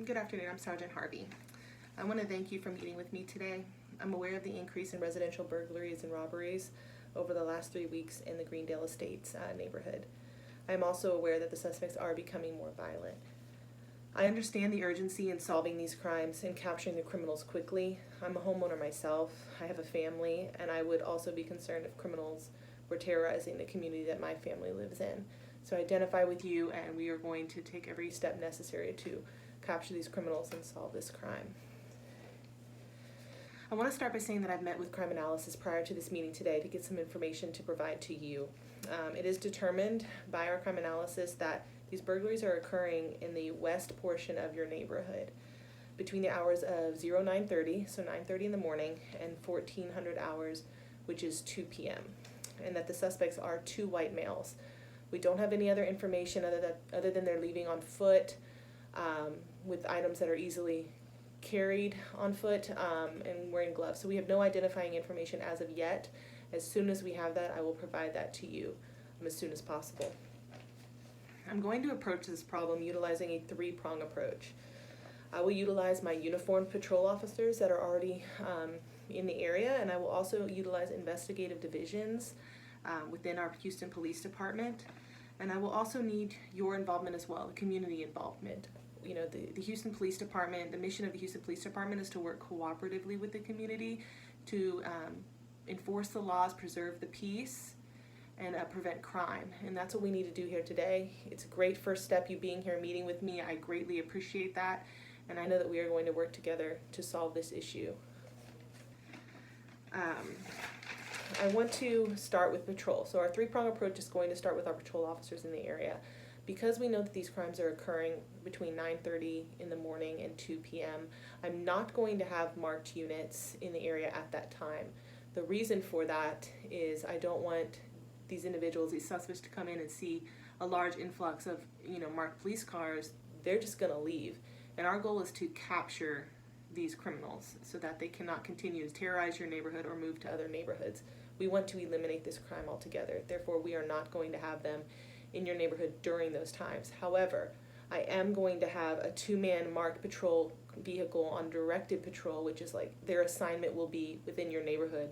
Good afternoon, I'm Sergeant Harvey. I want to thank you for meeting with me today. I'm aware of the increase in residential burglaries and robberies over the last 3 weeks in the Greendale Estates neighborhood. I am also aware that the suspects are becoming more violent. I understand the urgency in solving these crimes and capturing the criminals quickly. I'm a homeowner myself, I have a family, and I would also be concerned if criminals were terrorizing the community that my family lives in. So I identify with you, and we are going to take every step necessary to capture these criminals and solve this crime. I want to start by saying that I've met with Crime Analysis prior to this meeting today to get some information to provide to you. It is determined by our Crime Analysis that these burglaries are occurring in the west portion of your neighborhood between the hours of 09:30, so 9:30 in the morning, and 1400 hours, which is 2 p.m., and that the suspects are 2 white males. We don't have any other information other than they're leaving on foot with items that are easily carried on foot and wearing gloves. So we have no identifying information as of yet. As soon as we have that, I will provide that to you as soon as possible. I'm going to approach this problem utilizing a 3-prong approach. I will utilize my uniformed patrol officers that are already in the area, and I will also utilize investigative divisions within our Houston Police Department, and I will also need your involvement as well, community involvement. You know, the Houston Police Department, the mission of the Houston Police Department is to work cooperatively with the community to enforce the laws, preserve the peace, and prevent crime. And that's what we need to do here today. It's a great first step, you being here, meeting with me. I greatly appreciate that, and I know that we are going to work together to solve this issue. I want to start with patrol. So our 3-prong approach is going to start with our patrol officers in the area. Because we know that these crimes are occurring between 9:30 in the morning and 2 p.m., I'm not going to have marked units in the area at that time. The reason for that is I don't want these individuals, these suspects, to come in and see a large influx of, marked police cars. They're just going to leave. And our goal is to capture these criminals so that they cannot continue to terrorize your neighborhood or move to other neighborhoods. We want to eliminate this crime altogether. Therefore, we are not going to have them in your neighborhood during those times. However, I am going to have a 2-man marked patrol vehicle on directed patrol, which is like their assignment will be within your neighborhood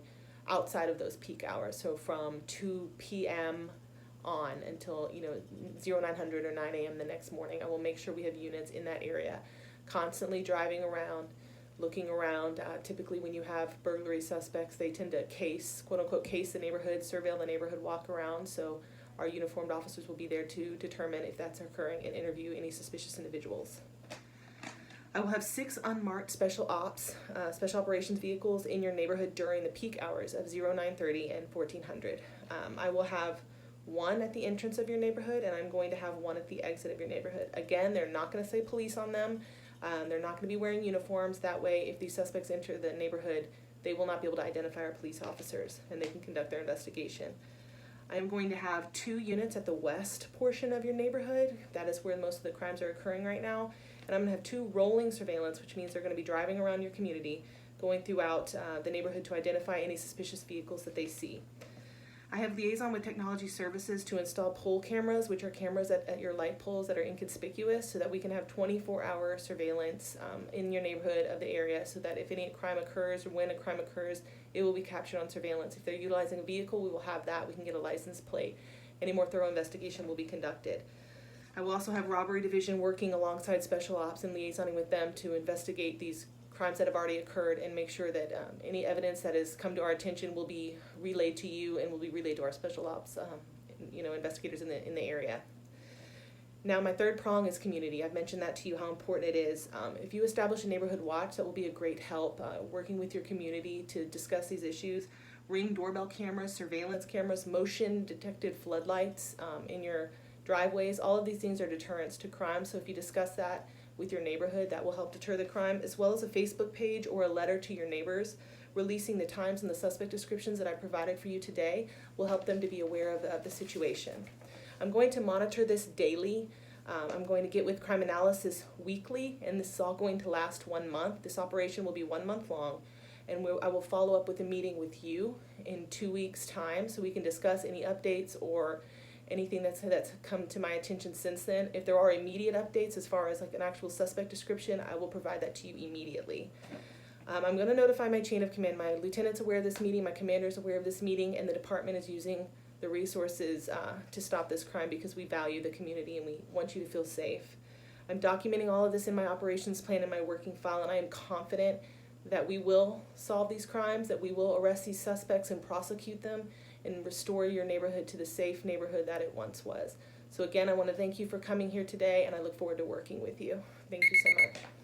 outside of those peak hours. So from 2 p.m. on until 0900 or 9 a.m. the next morning, I will make sure we have units in that area, constantly driving around, looking around. Typically when you have burglary suspects, they tend to quote unquote case the neighborhood, surveil the neighborhood, walk around. So our uniformed officers will be there to determine if that's occurring and interview any suspicious individuals. I will have 6 unmarked special operations vehicles in your neighborhood during the peak hours of 09:30 and 1400. I will have 1 at the entrance of your neighborhood, and I'm going to have 1 at the exit of your neighborhood. Again, they're not going to say police on them. They're not going to be wearing uniforms. That way, if these suspects enter the neighborhood, they will not be able to identify our police officers, and they can conduct their investigation. I am going to have 2 units at the west portion of your neighborhood. That is where most of the crimes are occurring right now. And I'm going to have 2 rolling surveillance, which means they're going to be driving around your community, going throughout the neighborhood to identify any suspicious vehicles that they see. I have liaison with technology services to install pole cameras, which are cameras at your light poles that are inconspicuous, so that we can have 24-hour surveillance in your neighborhood of the area, so that if any crime occurs or when a crime occurs, it will be captured on surveillance. If they're utilizing a vehicle, we will have that. We can get a license plate. Any more thorough investigation will be conducted. I will also have robbery division working alongside special ops and liaisoning with them to investigate these crimes that have already occurred and make sure that any evidence that has come to our attention will be relayed to you and will be relayed to our special ops investigators in the area. Now, my 3rd prong is community. I've mentioned that to you, how important it is. If you establish a neighborhood watch, that will be a great help working with your community to discuss these issues. Ring doorbell cameras, surveillance cameras, motion detected floodlights in your driveways. All of these things are deterrents to crime. So if you discuss that with your neighborhood, that will help deter the crime, as well as a Facebook page or a letter to your neighbors releasing the times and the suspect descriptions that I provided for you today will help them to be aware of the situation. I'm going to monitor this daily. I'm going to get with Crime Analysis weekly, and this is all going to last 1 month. This operation will be 1 month long, and I will follow up with a meeting with you in 2 weeks' time so we can discuss any updates or anything that's come to my attention since then. If there are immediate updates as far as like an actual suspect description, I will provide that to you immediately. I'm going to notify my chain of command. My lieutenant's aware of this meeting, my commander's aware of this meeting, and the department is using the resources to stop this crime because we value the community and we want you to feel safe. I'm documenting all of this in my operations plan and my working file, and I am confident that we will solve these crimes, that we will arrest these suspects and prosecute them and restore your neighborhood to the safe neighborhood that it once was. So again, I want to thank you for coming here today, and I look forward to working with you. Thank you so much.